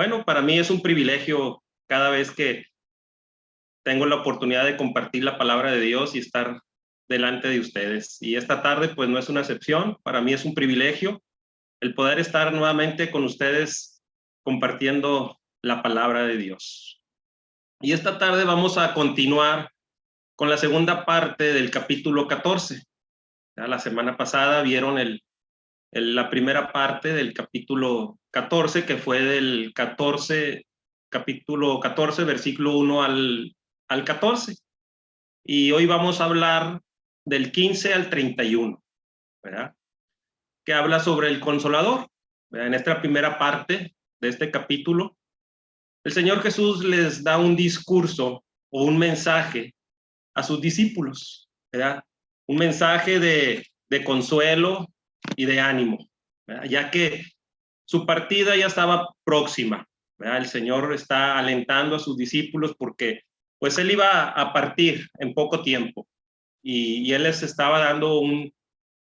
Bueno, para mí es un privilegio cada vez que tengo la oportunidad de compartir la palabra de Dios y estar delante de ustedes. Y esta tarde, pues no es una excepción. Para mí es un privilegio el poder estar nuevamente con ustedes compartiendo la palabra de Dios. Y esta tarde vamos a continuar con la segunda parte del capítulo 14. Ya la semana pasada vieron la primera parte del capítulo 14, que fue del capítulo 14, versículo 1 al 14. Y hoy vamos a hablar del 15 al 31, ¿verdad? Que habla sobre el Consolador, ¿verdad? En esta primera parte de este capítulo, el Señor Jesús les da un discurso o un mensaje a sus discípulos, ¿verdad? Un mensaje de consuelo y de ánimo, ¿verdad? Ya que su partida ya estaba próxima, ¿verdad? El Señor está alentando a sus discípulos porque pues Él iba a partir en poco tiempo y Él les estaba dando un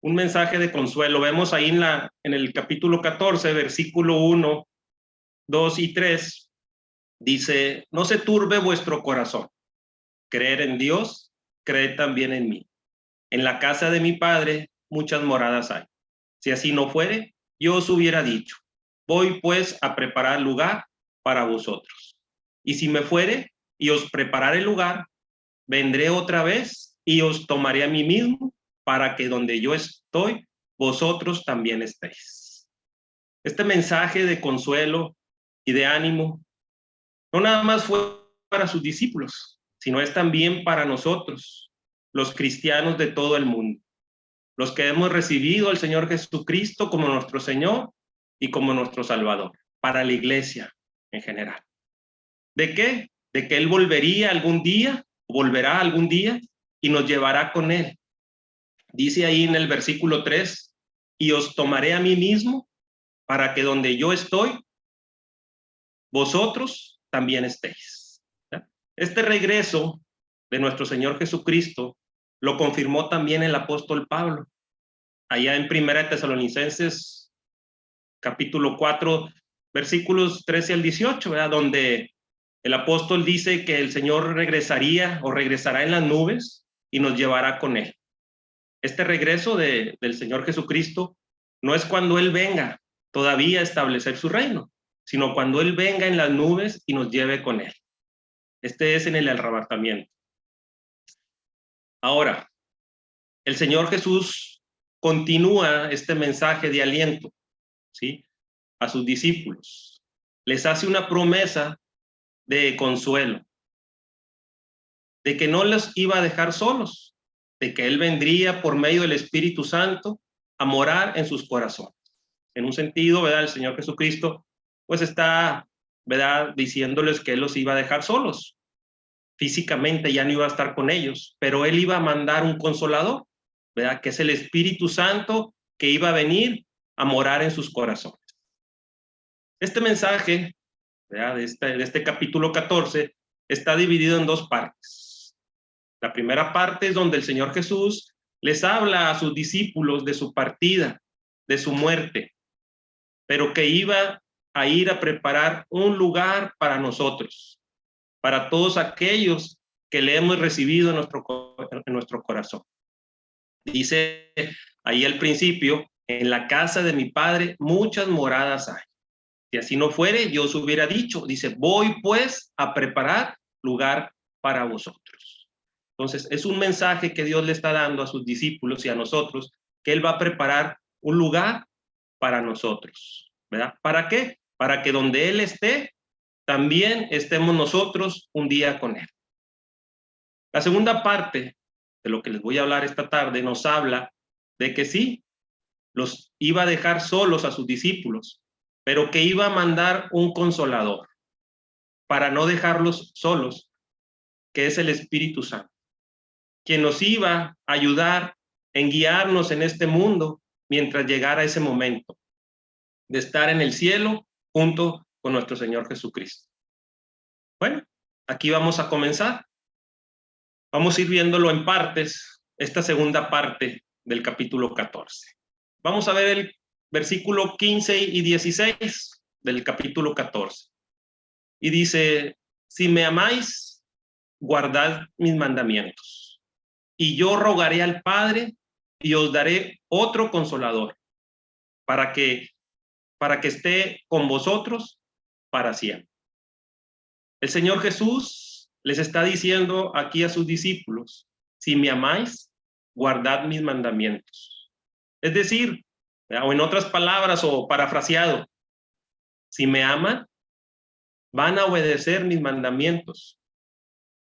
mensaje de consuelo. Vemos ahí en el capítulo 14, versículo 1, 2 y 3, dice: no se turbe vuestro corazón, creer en Dios, creed también en mí. En la casa de mi Padre muchas moradas hay. Si así no fuere, yo os hubiera dicho: voy pues a preparar lugar para vosotros. Y si me fuere y os prepararé lugar, vendré otra vez y os tomaré a mí mismo, para que donde yo estoy, vosotros también estéis. Este mensaje de consuelo y de ánimo no nada más fue para sus discípulos, sino es también para nosotros, los cristianos de todo el mundo, los que hemos recibido al Señor Jesucristo como nuestro Señor y como nuestro Salvador, para la iglesia en general. ¿De qué? De que Él volvería algún día, volverá algún día y nos llevará con Él. Dice ahí en el versículo 3, y os tomaré a mí mismo, para que donde yo estoy, vosotros también estéis. Este regreso de nuestro Señor Jesucristo lo confirmó también el apóstol Pablo, allá en Primera de Tesalonicenses, capítulo 4, versículos 13 al 18, ¿verdad? Donde el apóstol dice que el Señor regresaría o regresará en las nubes y nos llevará con Él. Este regreso del Señor Jesucristo no es cuando Él venga todavía a establecer su reino, sino cuando Él venga en las nubes y nos lleve con Él. Este es en el arrebatamiento. Ahora, el Señor Jesús continúa este mensaje de aliento, ¿sí?, a sus discípulos. Les hace una promesa de consuelo, de que no los iba a dejar solos, de que Él vendría por medio del Espíritu Santo a morar en sus corazones. En un sentido, ¿verdad?, el Señor Jesucristo pues está, ¿verdad?, diciéndoles que Él los iba a dejar solos. Físicamente ya no iba a estar con ellos, pero Él iba a mandar un consolador, ¿verdad?, que es el Espíritu Santo, que iba a venir a morar en sus corazones. Este mensaje, ¿verdad?, de este capítulo 14 está dividido en dos partes. La primera parte es donde el Señor Jesús les habla a sus discípulos de su partida, de su muerte, pero que iba a ir a preparar un lugar para nosotros, para todos aquellos que le hemos recibido en nuestro corazón. Dice ahí al principio: en la casa de mi Padre muchas moradas hay. Si así no fuere, yo os hubiera dicho. Dice: voy pues a preparar lugar para vosotros. Entonces, es un mensaje que Dios le está dando a sus discípulos y a nosotros, que Él va a preparar un lugar para nosotros, ¿verdad? ¿Para qué? Para que donde Él esté, también estemos nosotros un día con Él. La segunda parte de lo que les voy a hablar esta tarde nos habla de que sí, los iba a dejar solos a sus discípulos, pero que iba a mandar un consolador para no dejarlos solos, que es el Espíritu Santo, quien nos iba a ayudar en guiarnos en este mundo mientras llegara ese momento de estar en el cielo junto con nuestro Señor Jesucristo. Bueno, aquí vamos a comenzar. Vamos a ir viéndolo en partes, esta segunda parte del capítulo 14. Vamos a ver el versículo 15 y 16 del capítulo 14. y dice, si me amáis, guardad mis mandamientos. Y yo rogaré al Padre y os daré otro consolador para que esté con vosotros para siempre. El Señor Jesús les está diciendo aquí a sus discípulos, si me amáis, guardad mis mandamientos. Es decir, o en otras palabras o parafraseado, si me aman, van a obedecer mis mandamientos.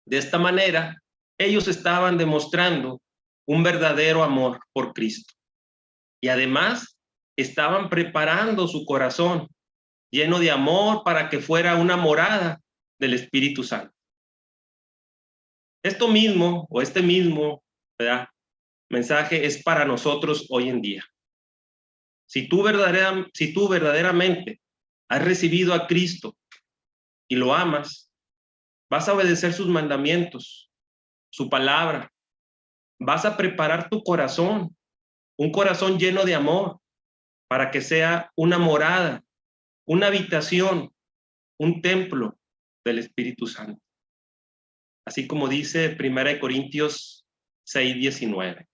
De esta manera, ellos estaban demostrando un verdadero amor por Cristo. Y además, estaban preparando su corazón lleno de amor para que fuera una morada del Espíritu Santo. Esto mismo, o este mismo, ¿verdad?, mensaje es para nosotros hoy en día. Si tú verdaderamente has recibido a Cristo y lo amas, vas a obedecer sus mandamientos, su palabra. Vas a preparar tu corazón, un corazón lleno de amor, para que sea una morada, una habitación, un templo del Espíritu Santo. Así como dice 1 Corintios 6:19.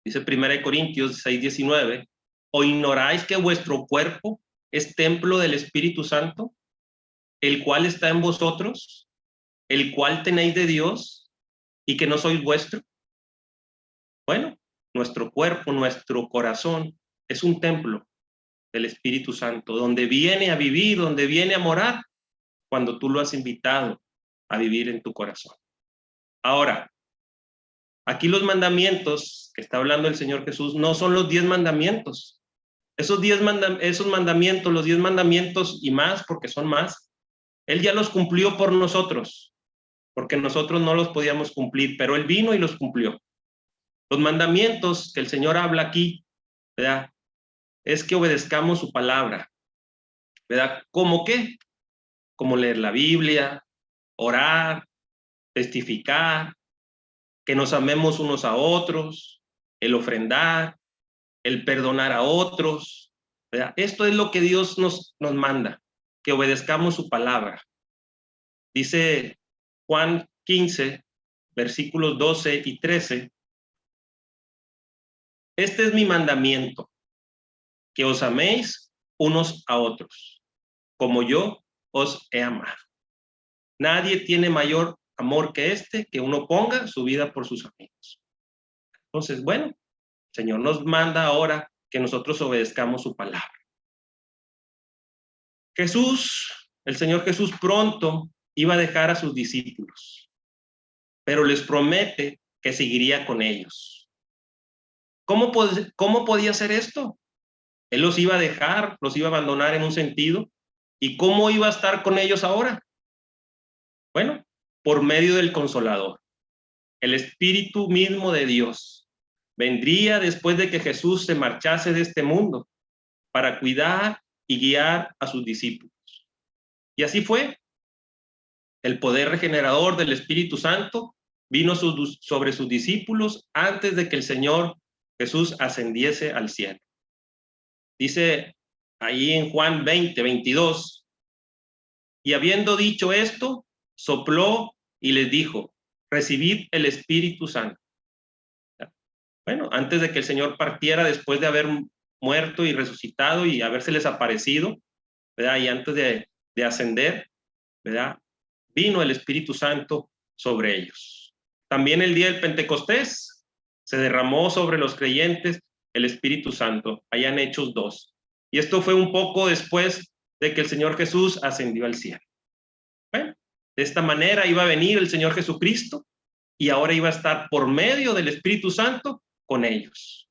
Dice 1 Corintios 6:19, ¿o ignoráis que vuestro cuerpo es templo del Espíritu Santo, el cual está en vosotros, el cual tenéis de Dios, y que no sois vuestro? Bueno, nuestro cuerpo, nuestro corazón es un templo del Espíritu Santo, donde viene a vivir, donde viene a morar, cuando tú lo has invitado a vivir en tu corazón. Ahora, aquí los mandamientos que está hablando el Señor Jesús no son los 10 mandamientos. Esos mandamientos, los 10 mandamientos y más, porque son más, Él ya los cumplió por nosotros, porque nosotros no los podíamos cumplir, pero Él vino y los cumplió. Los mandamientos que el Señor habla aquí, ¿verdad?, es que obedezcamos su palabra, ¿verdad? ¿Cómo qué? Como leer la Biblia, orar, testificar, que nos amemos unos a otros, el ofrendar, el perdonar a otros, ¿verdad? Esto es lo que Dios nos manda, que obedezcamos su palabra. Dice Juan 15, versículos 12 y 13, este es mi mandamiento, que os améis unos a otros, como yo os he amado. Nadie tiene mayor amor que este, que uno ponga su vida por sus amigos. Entonces, bueno, el Señor nos manda ahora que nosotros obedezcamos su palabra. El Señor Jesús pronto iba a dejar a sus discípulos, pero les promete que seguiría con ellos. ¿Cómo podía hacer esto? Él los iba a dejar, los iba a abandonar en un sentido. ¿Y cómo iba a estar con ellos ahora? Bueno, por medio del Consolador. El Espíritu mismo de Dios vendría después de que Jesús se marchase de este mundo para cuidar y guiar a sus discípulos. Y así fue. El poder regenerador del Espíritu Santo vino sobre sus discípulos antes de que el Señor Jesús ascendiese al cielo. Dice ahí en Juan 20:22, y habiendo dicho esto, sopló y les dijo, recibid el Espíritu Santo. Bueno, antes de que el Señor partiera, después de haber muerto y resucitado y habérseles aparecido, ¿verdad?, y antes de ascender, ¿verdad?, vino el Espíritu Santo sobre ellos. También el día del Pentecostés se derramó sobre los creyentes el Espíritu Santo, allá en Hechos 2. Y esto fue un poco después de que el Señor Jesús ascendió al cielo. Bueno, de esta manera iba a venir el Señor Jesucristo y ahora iba a estar por medio del Espíritu Santo con ellos.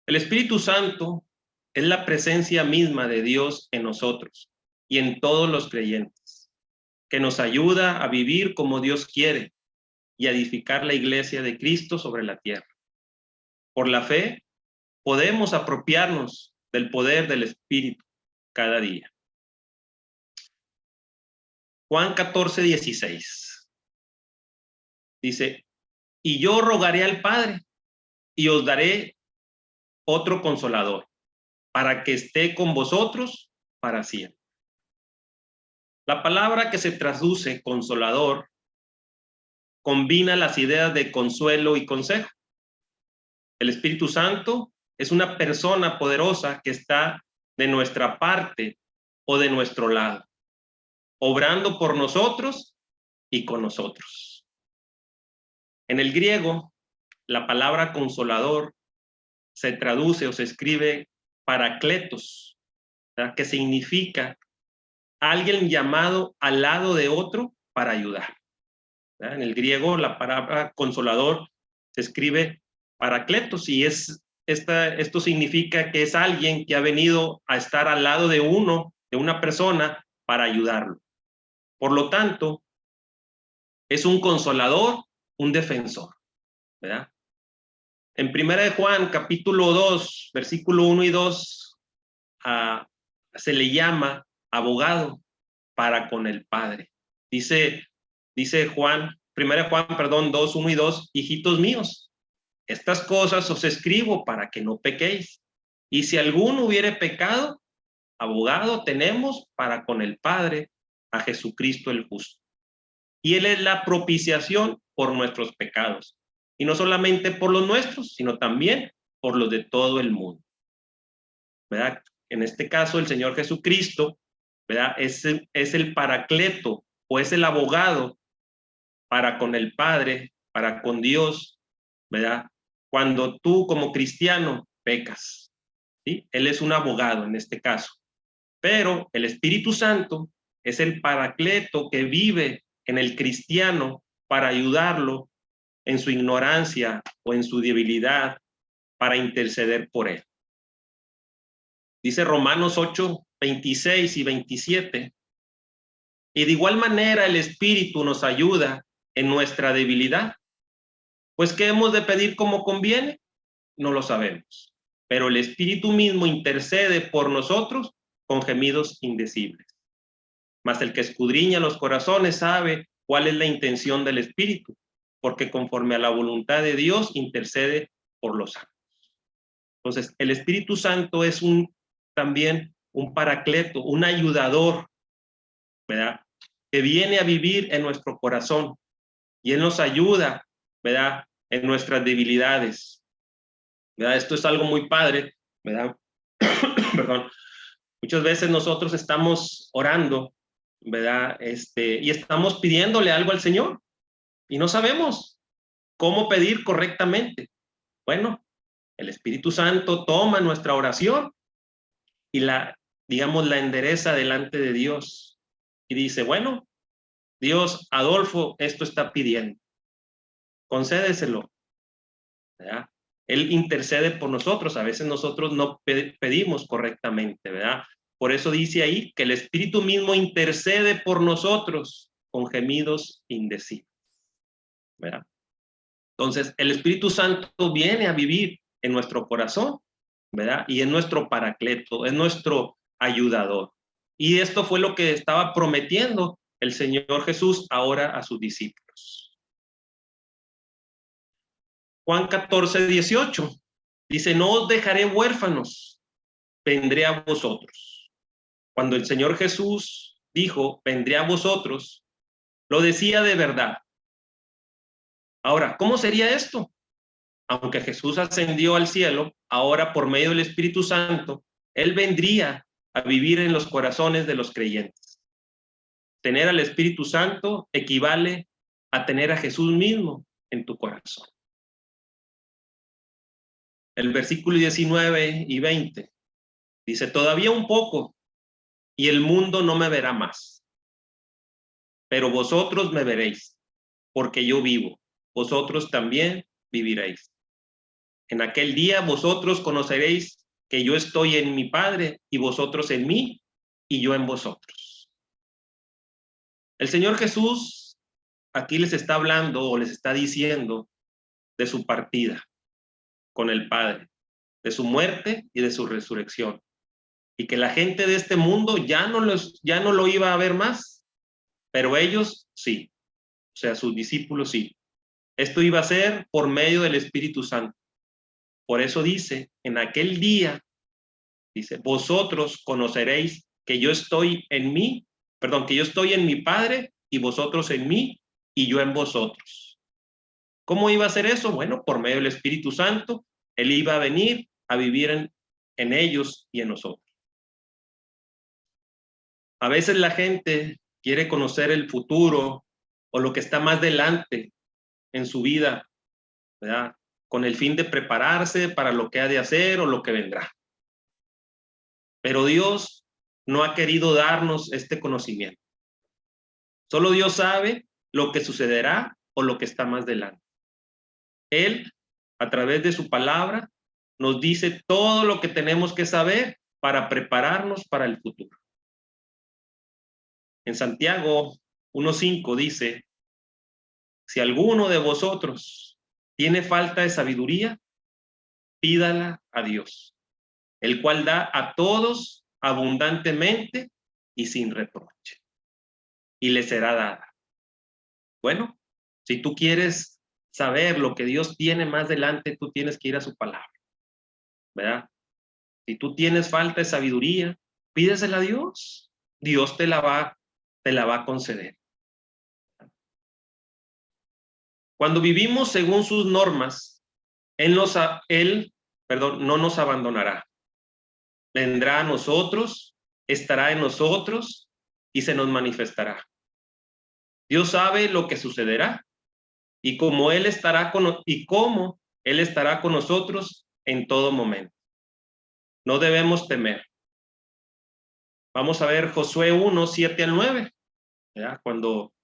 El Espíritu Santo es la presencia misma de Dios en nosotros y en todos los creyentes, que nos ayuda a vivir como Dios quiere y a edificar la iglesia de Cristo sobre la tierra. Por la fe, podemos apropiarnos del poder del Espíritu cada día. Juan 14:16 dice, y yo rogaré al Padre y os daré otro consolador para que esté con vosotros para siempre. La palabra que se traduce consolador combina las ideas de consuelo y consejo. El Espíritu Santo es una persona poderosa que está de nuestra parte o de nuestro lado, obrando por nosotros y con nosotros. En el griego, la palabra consolador se traduce o se escribe parakletos, ¿verdad? Que significa alguien llamado al lado de otro para ayudar, ¿verdad? En el griego, la palabra consolador se escribe parakletos y esto significa que es alguien que ha venido a estar al lado de una persona para ayudarlo. Por lo tanto, es un consolador, un defensor, ¿verdad? En 1 de Juan, capítulo 2, versículo 1 y 2, se le llama abogado para con el Padre. Dice Juan, 1 de Juan, perdón, 2, 1 y 2, hijitos míos, estas cosas os escribo para que no pequéis. Y si alguno hubiere pecado, abogado tenemos para con el Padre, a Jesucristo el justo. Y Él es la propiciación por nuestros pecados. Y no solamente por los nuestros, sino también por los de todo el mundo, ¿verdad? En este caso, el Señor Jesucristo, ¿verdad? Es el paracleto o es el abogado para con el Padre, para con Dios, ¿verdad? Cuando tú como cristiano pecas, ¿sí? Él es un abogado en este caso. Pero el Espíritu Santo es el paracleto que vive en el cristiano para ayudarlo en su ignorancia o en su debilidad, para interceder por él. Dice Romanos 8, 26 y 27. Y de igual manera el Espíritu nos ayuda en nuestra debilidad. Pues ¿qué hemos de pedir como conviene? No lo sabemos. Pero el Espíritu mismo intercede por nosotros con gemidos indecibles. Mas el que escudriña los corazones sabe cuál es la intención del Espíritu, porque conforme a la voluntad de Dios intercede por los santos. Entonces, el Espíritu Santo es también un paracleto, un ayudador, ¿verdad? Que viene a vivir en nuestro corazón y Él nos ayuda, ¿verdad? En nuestras debilidades, ¿verdad? Esto es algo muy padre, ¿verdad? Perdón. Muchas veces nosotros estamos orando, ¿verdad? Y estamos pidiéndole algo al Señor y no sabemos cómo pedir correctamente. Bueno, el Espíritu Santo toma nuestra oración y digamos, la endereza delante de Dios y dice, bueno, Dios, Adolfo, esto está pidiendo, concédeselo, ¿verdad? Él intercede por nosotros, a veces nosotros no pedimos correctamente, ¿verdad? Por eso dice ahí que el Espíritu mismo intercede por nosotros con gemidos indecibles, ¿verdad? Entonces, el Espíritu Santo viene a vivir en nuestro corazón, ¿verdad? Y es nuestro paracleto, es nuestro ayudador. Y esto fue lo que estaba prometiendo el Señor Jesús ahora a sus discípulos. Juan 14, 18 dice, no os dejaré huérfanos, vendré a vosotros. Cuando el Señor Jesús dijo, vendré a vosotros, lo decía de verdad. Ahora, ¿cómo sería esto? Aunque Jesús ascendió al cielo, ahora por medio del Espíritu Santo, Él vendría a vivir en los corazones de los creyentes. Tener al Espíritu Santo equivale a tener a Jesús mismo en tu corazón. El versículo 19 y 20 dice, todavía un poco y el mundo no me verá más, pero vosotros me veréis, porque yo vivo, vosotros también viviréis. En aquel día vosotros conoceréis que yo estoy en mi Padre y vosotros en mí y yo en vosotros. El Señor Jesús aquí les está hablando o les está diciendo de su partida con el Padre, de su muerte y de su resurrección. Y que la gente de este mundo ya no lo iba a ver más, pero ellos sí, o sea, sus discípulos sí. Esto iba a ser por medio del Espíritu Santo. Por eso dice, en aquel día, dice, vosotros conoceréis que yo estoy en mí que yo estoy en mi Padre y vosotros en mí y yo en vosotros. ¿Cómo iba a ser eso? Bueno, por medio del Espíritu Santo, Él iba a venir a vivir en ellos y en nosotros. A veces la gente quiere conocer el futuro o lo que está más delante en su vida, ¿verdad? Con el fin de prepararse para lo que ha de hacer o lo que vendrá. Pero Dios no ha querido darnos este conocimiento. Solo Dios sabe lo que sucederá o lo que está más delante. Él, a través de su palabra, nos dice todo lo que tenemos que saber para prepararnos para el futuro. En Santiago 1:5 dice, si alguno de vosotros tiene falta de sabiduría, pídala a Dios, el cual da a todos abundantemente y sin reproche, y le será dada. Bueno, si tú quieres saber lo que Dios tiene más delante, tú tienes que ir a su palabra, ¿verdad? Si tú tienes falta de sabiduría, pídesela a Dios. Dios te la va a conceder. Cuando vivimos según sus normas, Él no nos abandonará. Vendrá a nosotros, estará en nosotros y se nos manifestará. Dios sabe lo que sucederá y cómo Él estará con nosotros en todo momento. No debemos temer. Vamos a ver Josué 1:7-9, ¿verdad? Cuando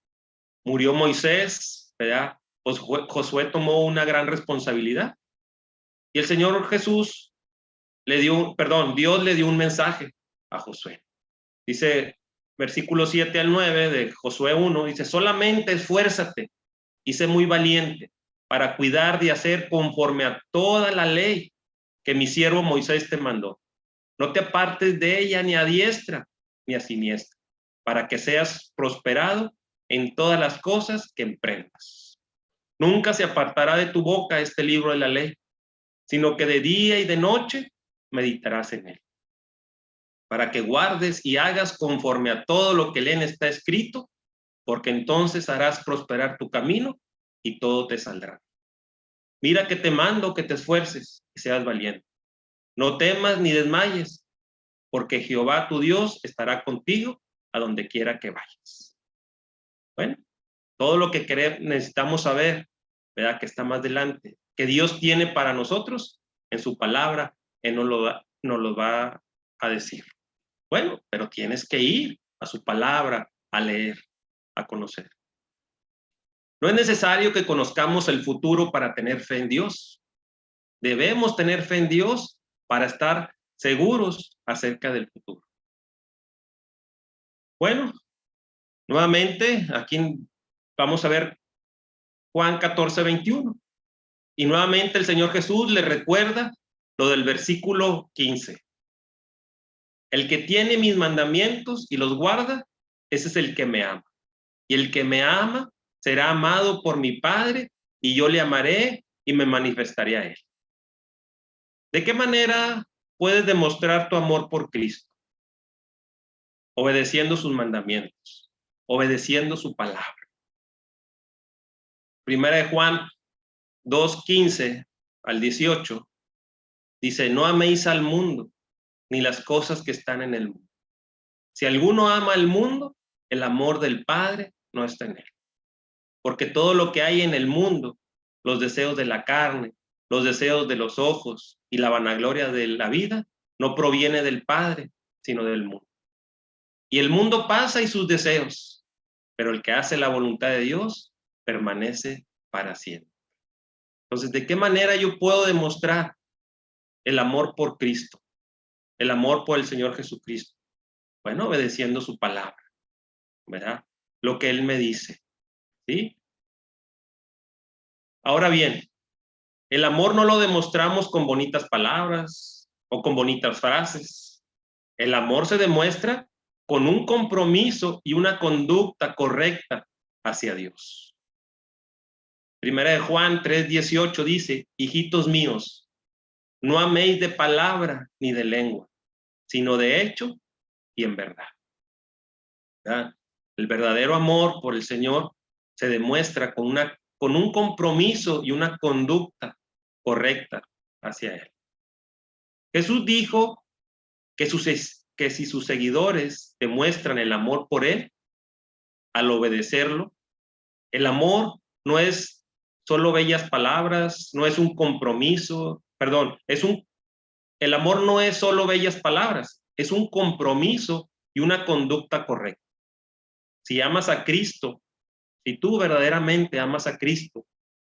murió Moisés, ¿verdad? Pues Josué tomó una gran responsabilidad. Y el Señor Jesús Dios le dio un mensaje a Josué. Dice, versículo 7-9 de Josué 1, dice, solamente esfuérzate y sé muy valiente para cuidar de hacer conforme a toda la ley que mi siervo Moisés te mandó. No te apartes de ella ni a diestra ni a siniestra, para que seas prosperado en todas las cosas que emprendas. Nunca se apartará de tu boca este libro de la ley, sino que de día y de noche meditarás en él, para que guardes y hagas conforme a todo lo que en él está escrito, porque entonces harás prosperar tu camino y todo te saldrá. Mira que te mando que te esfuerces y seas valiente. No temas ni desmayes, porque Jehová tu Dios estará contigo a donde quiera que vayas. Bueno, todo lo que necesitamos saber, ¿verdad? Que está más delante, que Dios tiene para nosotros en su palabra, Él nos lo va a decir. Bueno, pero tienes que ir a su palabra, a leer, a conocer. No es necesario que conozcamos el futuro para tener fe en Dios. Debemos tener fe en Dios para estar seguros acerca del futuro. Bueno, nuevamente, aquí vamos a ver Juan 14:21. Y nuevamente el Señor Jesús le recuerda lo del versículo 15. El que tiene mis mandamientos y los guarda, ese es el que me ama. Y el que me ama será amado por mi Padre, y yo le amaré y me manifestaré a él. ¿De qué manera puedes demostrar tu amor por Cristo? Obedeciendo sus mandamientos, obedeciendo su palabra. Primera de Juan 2:15-18 dice, no améis al mundo ni las cosas que están en el mundo. Si alguno ama al mundo, el amor del Padre no está en él. Porque todo lo que hay en el mundo, los deseos de la carne, los deseos de los ojos y la vanagloria de la vida, no proviene del Padre, sino del mundo. Y el mundo pasa y sus deseos, pero el que hace la voluntad de Dios permanece para siempre. Entonces, ¿de qué manera yo puedo demostrar el amor por Cristo, el amor por el Señor Jesucristo? Bueno, obedeciendo su palabra, ¿verdad? Lo que Él me dice, ¿sí? Ahora bien, el amor no lo demostramos con bonitas palabras o con bonitas frases. El amor se demuestra con un compromiso y una conducta correcta hacia Dios. Primera de Juan 3:18 dice, hijitos míos, no améis de palabra ni de lengua, sino de hecho y en verdad. ¿Verdad? El verdadero amor por el Señor se demuestra con un compromiso y una conducta correcta hacia Él. Jesús dijo que si sus seguidores demuestran el amor por Él, al obedecerlo, el amor no es solo bellas palabras, no es un compromiso, perdón, el amor no es solo bellas palabras, es un compromiso y una conducta correcta. Si amas a Cristo, si tú verdaderamente amas a Cristo,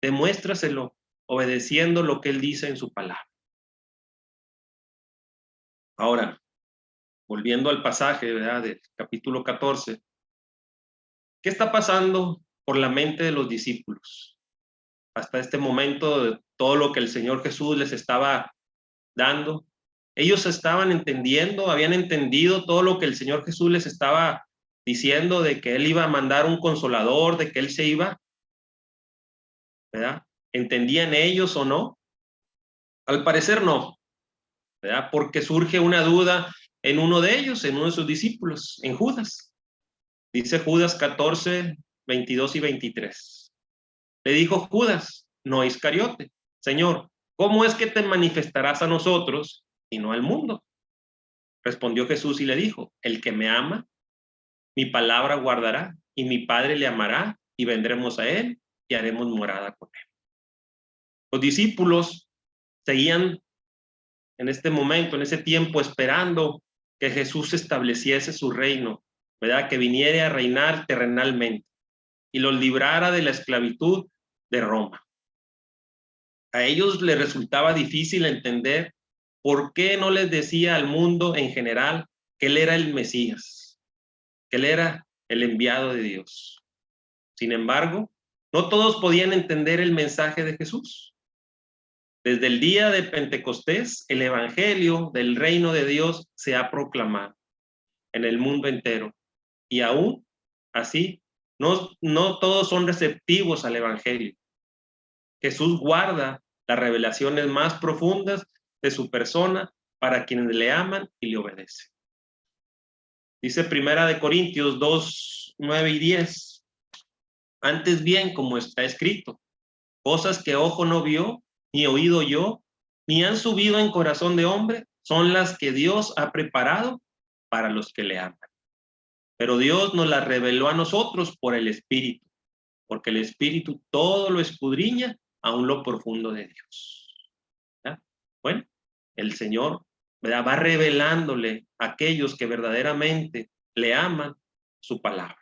demuéstraselo obedeciendo lo que Él dice en su palabra. Ahora, volviendo al pasaje, ¿verdad?, del capítulo 14, ¿qué está pasando por la mente de los discípulos? Hasta este momento, de todo lo que el Señor Jesús les estaba dando, ellos estaban entendiendo, habían entendido todo lo que el Señor Jesús les estaba diciendo, de que Él iba a mandar un consolador, de que Él se iba, ¿verdad? ¿Entendían ellos o no? Al parecer no, ¿verdad? Porque surge una duda en uno de ellos, en uno de sus discípulos, en Judas. Dice Judas 14, 22 y 23. Le dijo Judas, no Iscariote: Señor, ¿cómo es que te manifestarás a nosotros y no al mundo? Respondió Jesús y le dijo: el que me ama, mi palabra guardará, y mi Padre le amará, y vendremos a él y haremos morada con él. Los discípulos seguían en este momento, en ese tiempo, esperando que Jesús estableciese su reino, ¿verdad?, que viniera a reinar terrenalmente y los librara de la esclavitud de Roma. A ellos les resultaba difícil entender por qué no les decía al mundo en general que Él era el Mesías, que Él era el enviado de Dios. Sin embargo, no todos podían entender el mensaje de Jesús. Desde el día de Pentecostés, el evangelio del reino de Dios se ha proclamado en el mundo entero. Y aún así, no todos son receptivos al evangelio. Jesús guarda las revelaciones más profundas de su persona para quienes le aman y le obedecen. Dice Primera de Corintios 2, 9 y 10. Antes bien, como está escrito, cosas que ojo no vio, ni oído oyó, ni han subido en corazón de hombre, son las que Dios ha preparado para los que le aman. Pero Dios nos las reveló a nosotros por el Espíritu, porque el Espíritu todo lo escudriña, aún lo profundo de Dios. ¿Ya? Bueno, el Señor, ¿verdad?, va revelándole a aquellos que verdaderamente le aman su palabra.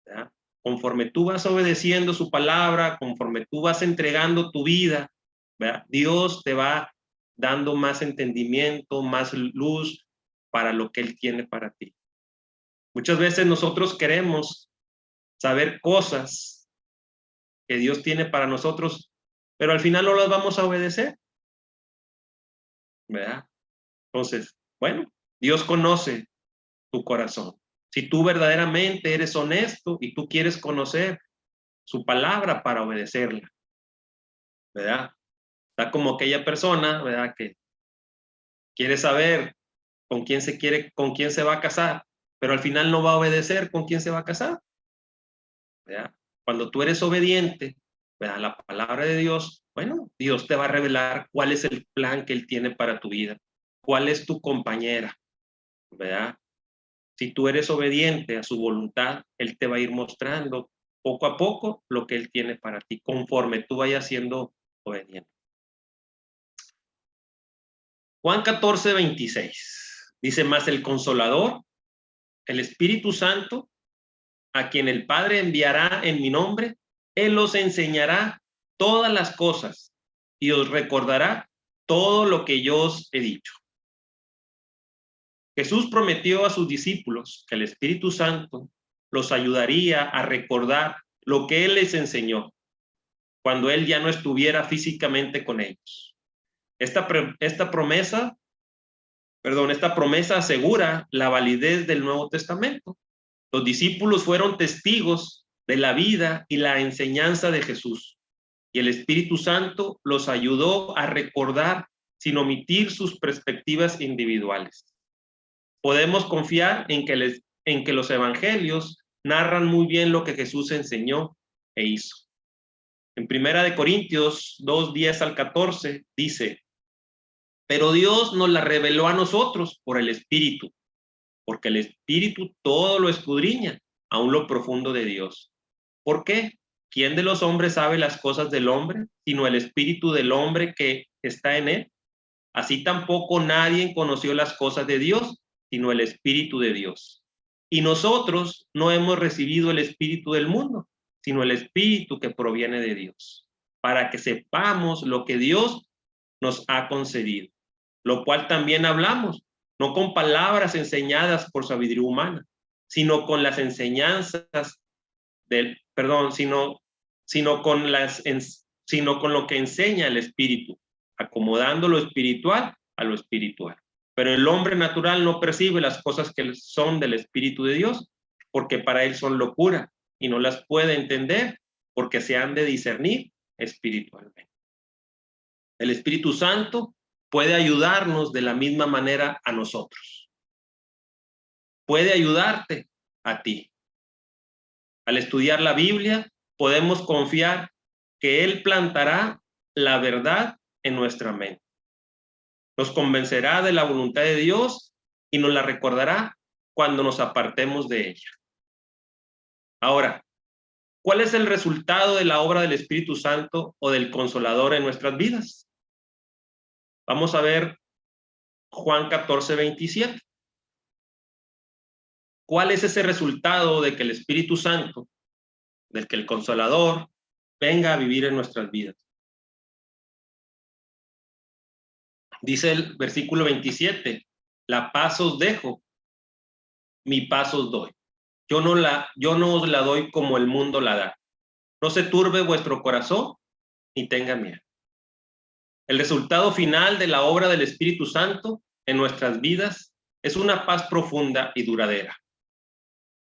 ¿Ya? Conforme tú vas obedeciendo su palabra, conforme tú vas entregando tu vida, ¿verdad?, Dios te va dando más entendimiento, más luz para lo que Él tiene para ti. Muchas veces nosotros queremos saber cosas que Dios tiene para nosotros, pero al final no las vamos a obedecer, ¿verdad? Entonces, bueno, Dios conoce tu corazón. Si tú verdaderamente eres honesto y tú quieres conocer su palabra para obedecerla, ¿verdad? Está como aquella persona, ¿verdad?, que quiere saber con quién se va a casar, pero al final no va a obedecer con quién se va a casar, ¿verdad? Cuando tú eres obediente, ¿verdad?, la palabra de Dios, bueno, Dios te va a revelar cuál es el plan que Él tiene para tu vida, cuál es tu compañera, ¿verdad? Si tú eres obediente a su voluntad, Él te va a ir mostrando poco a poco lo que Él tiene para ti, conforme tú vayas siendo obediente. Juan 14, 26. Dice: más el Consolador, el Espíritu Santo, a quien el Padre enviará en mi nombre, Él os enseñará todas las cosas y os recordará todo lo que yo os he dicho. Jesús prometió a sus discípulos que el Espíritu Santo los ayudaría a recordar lo que Él les enseñó cuando Él ya no estuviera físicamente con ellos. Esta promesa asegura la validez del Nuevo Testamento. Los discípulos fueron testigos de la vida y la enseñanza de Jesús, y el Espíritu Santo los ayudó a recordar sin omitir sus perspectivas individuales. Podemos confiar en que los evangelios narran muy bien lo que Jesús enseñó e hizo. En 1 Corintios 2, 10 al 14 dice: pero Dios nos la reveló a nosotros por el Espíritu, porque el Espíritu todo lo escudriña, aún lo profundo de Dios. ¿Por qué? ¿Quién de los hombres sabe las cosas del hombre, sino el Espíritu del hombre que está en él? Así tampoco nadie conoció las cosas de Dios, sino el Espíritu de Dios. Y nosotros no hemos recibido el Espíritu del mundo, sino el Espíritu que proviene de Dios, para que sepamos lo que Dios nos ha concedido, lo cual también hablamos, no con palabras enseñadas por sabiduría humana, sino con las enseñanzas sino con lo que enseña el Espíritu, acomodando lo espiritual a lo espiritual. Pero el hombre natural no percibe las cosas que son del Espíritu de Dios, porque para él son locura y no las puede entender, porque se han de discernir espiritualmente. El Espíritu Santo puede ayudarnos de la misma manera a nosotros. Puede ayudarte a ti. Al estudiar la Biblia, podemos confiar que Él plantará la verdad en nuestra mente. Nos convencerá de la voluntad de Dios y nos la recordará cuando nos apartemos de ella. Ahora, ¿cuál es el resultado de la obra del Espíritu Santo o del Consolador en nuestras vidas? Vamos a ver Juan 14, 27. ¿Cuál es ese resultado de que el Espíritu Santo, del que el Consolador venga a vivir en nuestras vidas? Dice el versículo 27, la paz os dejo, mi paz os doy. Yo no os la doy como el mundo la da. No se turbe vuestro corazón ni tenga miedo. El resultado final de la obra del Espíritu Santo en nuestras vidas es una paz profunda y duradera,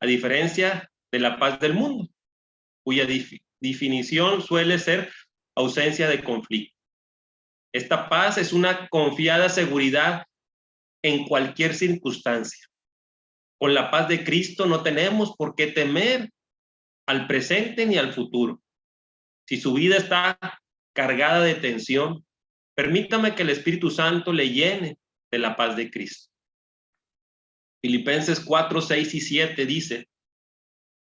a diferencia de la paz del mundo, cuya definición suele ser ausencia de conflicto. Esta paz es una confiada seguridad en cualquier circunstancia. Con la paz de Cristo no tenemos por qué temer al presente ni al futuro. Si su vida está cargada de tensión, permítame que el Espíritu Santo le llene de la paz de Cristo. Filipenses 4, 6 y 7 dice: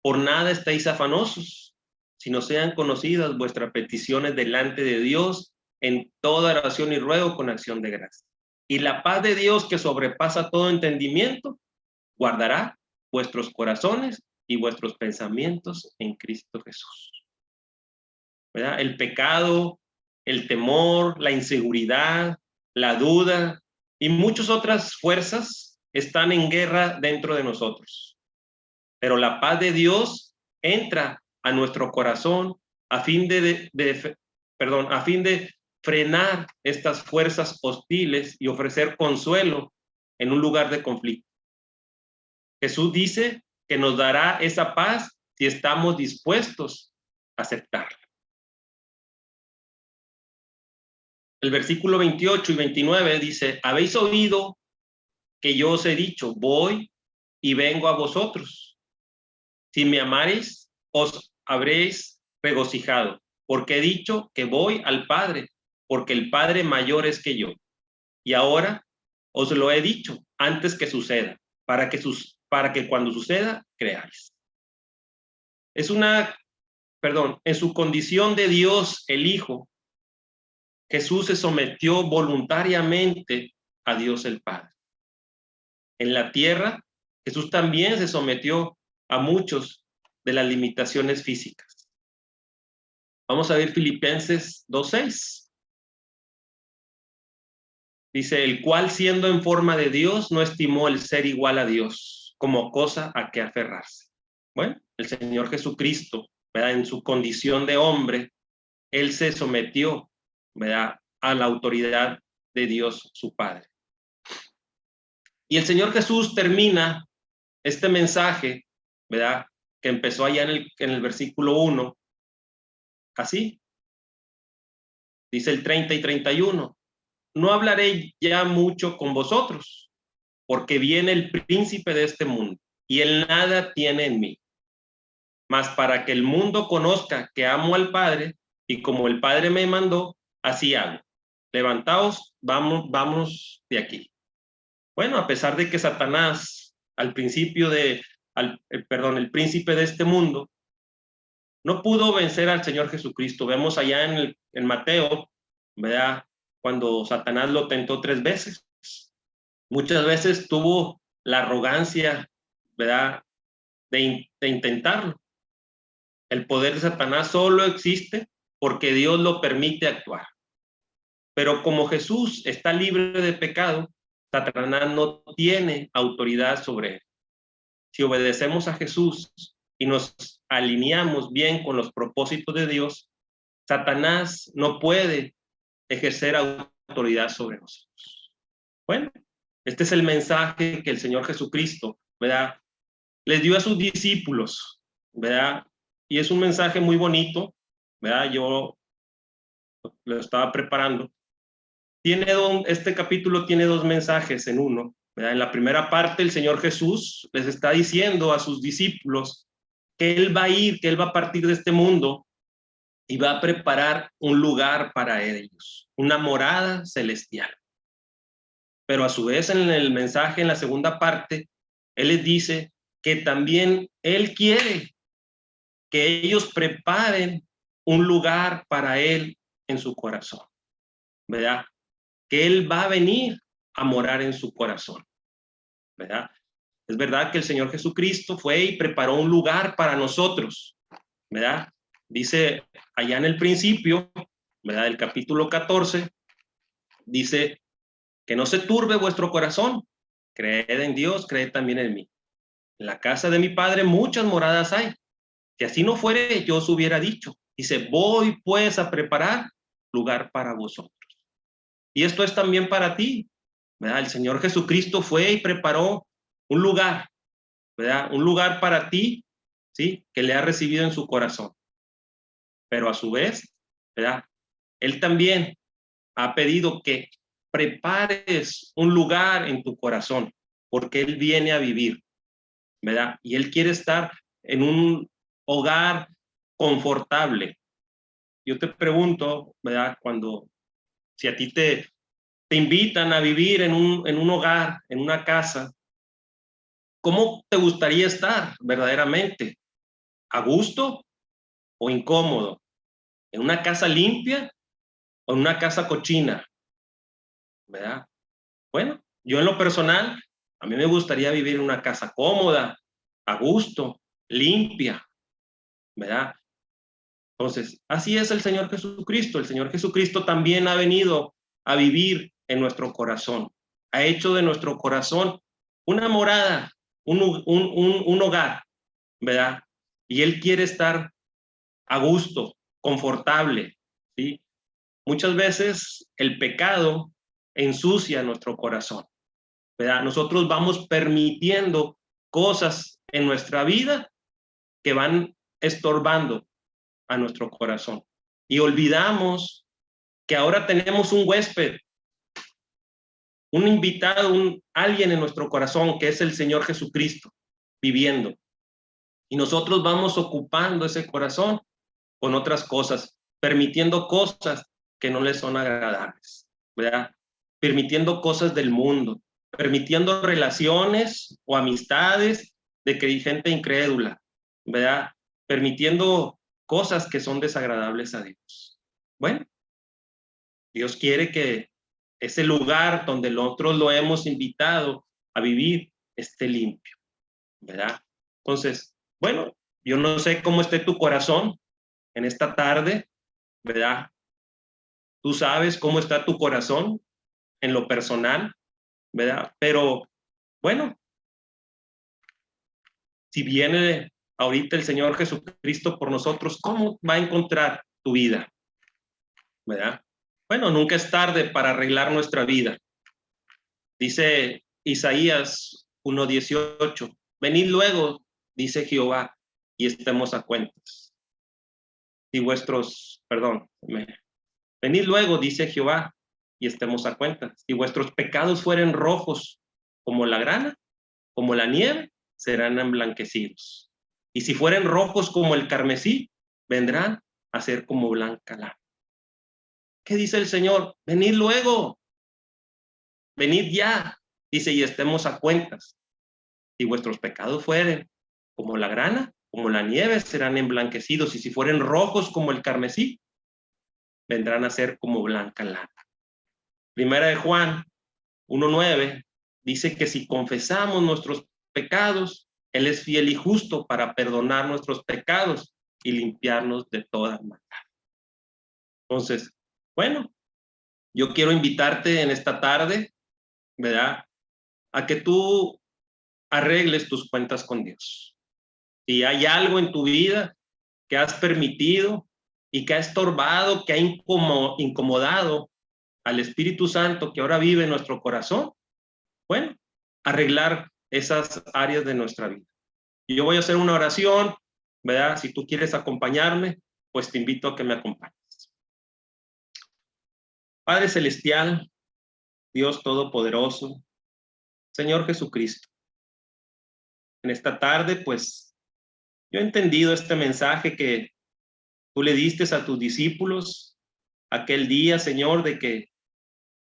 por nada estéis afanosos, sino sean conocidas vuestras peticiones delante de Dios en toda oración y ruego con acción de gracia. Y la paz de Dios, que sobrepasa todo entendimiento, guardará vuestros corazones y vuestros pensamientos en Cristo Jesús. ¿Verdad? El pecado, el temor, la inseguridad, la duda y muchas otras fuerzas están en guerra dentro de nosotros. Pero la paz de Dios entra a nuestro corazón a fin de frenar estas fuerzas hostiles y ofrecer consuelo en un lugar de conflicto. Jesús dice que nos dará esa paz si estamos dispuestos a aceptarla. El versículo 28 y 29 dice: habéis oído que yo os he dicho, voy y vengo a vosotros. Si me amareis, os habréis regocijado, porque he dicho que voy al Padre, porque el Padre mayor es que yo. Y ahora os lo he dicho antes que suceda, para que cuando suceda, creáis. En su condición de Dios, el Hijo, Jesús se sometió voluntariamente a Dios el Padre. En la tierra, Jesús también se sometió a muchos de las limitaciones físicas. Vamos a ver Filipenses 2:6. Dice: el cual, siendo en forma de Dios, no estimó el ser igual a Dios como cosa a que aferrarse. Bueno, el Señor Jesucristo, ¿verdad? En su condición de hombre, Él se sometió, ¿verdad?, a la autoridad de Dios su Padre. Y el Señor Jesús termina este mensaje, ¿verdad?, que empezó allá en el versículo 1, así. Dice el 30 y 31. No hablaré ya mucho con vosotros, porque viene el príncipe de este mundo, y él nada tiene en mí. mas para que el mundo conozca que amo al Padre, y como el Padre me mandó, así hago. Levantaos, vamos de aquí. Bueno, a pesar de que Satanás, al principio el príncipe de este mundo, no pudo vencer al Señor Jesucristo. Vemos allá en Mateo, ¿verdad? Cuando Satanás lo tentó 3 veces. Muchas veces tuvo la arrogancia, ¿verdad? De intentarlo. El poder de Satanás solo existe porque Dios lo permite actuar. Pero como Jesús está libre de pecado, Satanás no tiene autoridad sobre él. Si obedecemos a Jesús y nos alineamos bien con los propósitos de Dios, Satanás no puede ejercer autoridad sobre nosotros. Bueno, este es el mensaje que el Señor Jesucristo, ¿verdad?, les dio a sus discípulos, ¿verdad? Y es un mensaje muy bonito, ¿verdad? Yo lo estaba preparando. Este capítulo tiene 2 mensajes en uno, ¿verdad? En la primera parte, el Señor Jesús les está diciendo a sus discípulos que Él va a ir, que Él va a partir de este mundo y va a preparar un lugar para ellos, una morada celestial. Pero a su vez, en el mensaje, en la segunda parte, Él les dice que también Él quiere que ellos preparen un lugar para Él en su corazón, ¿verdad? Que Él va a venir a morar en su corazón, ¿verdad? Es verdad que el Señor Jesucristo fue y preparó un lugar para nosotros, ¿verdad? Dice allá en el principio, ¿verdad?, del capítulo 14, dice que no se turbe vuestro corazón, creed en Dios, creed también en mí. En la casa de mi Padre muchas moradas hay. Si así no fuere, yo os hubiera dicho. Dice, voy pues a preparar lugar para vosotros. Y esto es también para ti, ¿verdad? El Señor Jesucristo fue y preparó un lugar, ¿verdad? Un lugar para ti, ¿sí?, que le ha recibido en su corazón. Pero a su vez, ¿verdad?, Él también ha pedido que prepares un lugar en tu corazón, porque Él viene a vivir, ¿verdad? Y Él quiere estar en un hogar confortable. Yo te pregunto, ¿verdad?, si a ti te invitan a vivir en un hogar, en una casa, ¿cómo te gustaría estar verdaderamente? ¿A gusto o incómodo? ¿En una casa limpia o en una casa cochina? ¿Verdad? Bueno, yo en lo personal, a mí me gustaría vivir en una casa cómoda, a gusto, limpia, ¿verdad? Entonces, así es el Señor Jesucristo. El Señor Jesucristo también ha venido a vivir en nuestro corazón. Ha hecho de nuestro corazón una morada, un hogar, ¿verdad? Y Él quiere estar a gusto, confortable, ¿sí? Muchas veces el pecado ensucia nuestro corazón, ¿verdad? Nosotros vamos permitiendo cosas en nuestra vida que van estorbando a nuestro corazón. Y olvidamos que ahora tenemos un huésped, un invitado, alguien en nuestro corazón, que es el Señor Jesucristo, viviendo. Y nosotros vamos ocupando ese corazón con otras cosas, permitiendo cosas que no les son agradables, ¿verdad? Permitiendo cosas del mundo, permitiendo relaciones o amistades de gente incrédula, ¿verdad? Permitiendo cosas que son desagradables a Dios. Bueno, Dios quiere que ese lugar donde nosotros lo hemos invitado a vivir esté limpio, ¿verdad? Entonces, bueno, yo no sé cómo esté tu corazón en esta tarde, ¿verdad? Tú sabes cómo está tu corazón en lo personal, ¿verdad? Pero, bueno, si viene ahorita el Señor Jesucristo por nosotros, ¿cómo va a encontrar tu vida? ¿Verdad? Bueno, nunca es tarde para arreglar nuestra vida. Dice Isaías 1:18, venid luego, dice Jehová, y estemos a cuentas. Venid luego, dice Jehová, y estemos a cuentas. Si vuestros pecados fueren rojos como la grana, como la nieve, serán emblanquecidos. Y si fueren rojos como el carmesí, vendrán a ser como blanca lana. ¿Qué dice el Señor? Venid luego, venid ya. Dice, y estemos a cuentas. Si vuestros pecados fueren como la grana, como la nieve, serán emblanquecidos. Y si fueren rojos como el carmesí, vendrán a ser como blanca lana. Primera de Juan 1:9 dice que si confesamos nuestros pecados, Él es fiel y justo para perdonar nuestros pecados y limpiarnos de toda maldad. Entonces, bueno, yo quiero invitarte en esta tarde, ¿verdad?, a que tú arregles tus cuentas con Dios. Si hay algo en tu vida que has permitido y que ha estorbado, que ha incomodado al Espíritu Santo que ahora vive en nuestro corazón, bueno, arreglar esas áreas de nuestra vida. Y yo voy a hacer una oración, ¿verdad? Si tú quieres acompañarme, pues te invito a que me acompañes. Padre Celestial, Dios Todopoderoso, Señor Jesucristo, en esta tarde, pues, yo he entendido este mensaje que tú le diste a tus discípulos aquel día, Señor, de que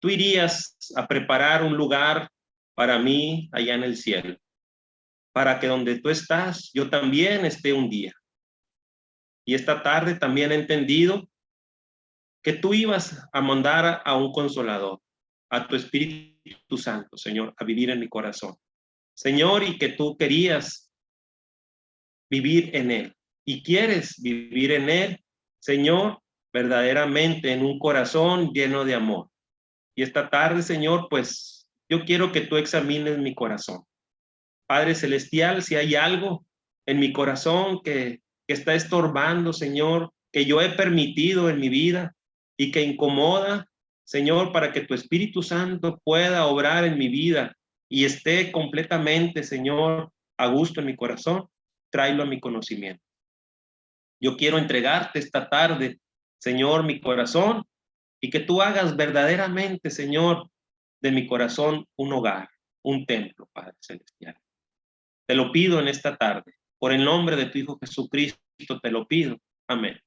tú irías a preparar un lugar para mí allá en el cielo, para que donde tú estás, yo también esté un día. Y esta tarde también he entendido que tú ibas a mandar a un consolador, a tu Espíritu Santo, Señor, a vivir en mi corazón. Señor, y que tú querías vivir en él y quieres vivir en él, Señor, verdaderamente en un corazón lleno de amor. Y esta tarde, Señor, pues yo quiero que tú examines mi corazón. Padre Celestial, si hay algo en mi corazón que está estorbando, Señor, que yo he permitido en mi vida y que incomoda, Señor, para que tu Espíritu Santo pueda obrar en mi vida y esté completamente, Señor, a gusto en mi corazón, tráelo a mi conocimiento. Yo quiero entregarte esta tarde, Señor, mi corazón, y que tú hagas verdaderamente, Señor, de mi corazón un hogar, un templo, Padre Celestial. Te lo pido en esta tarde. Por el nombre de tu Hijo Jesucristo te lo pido. Amén.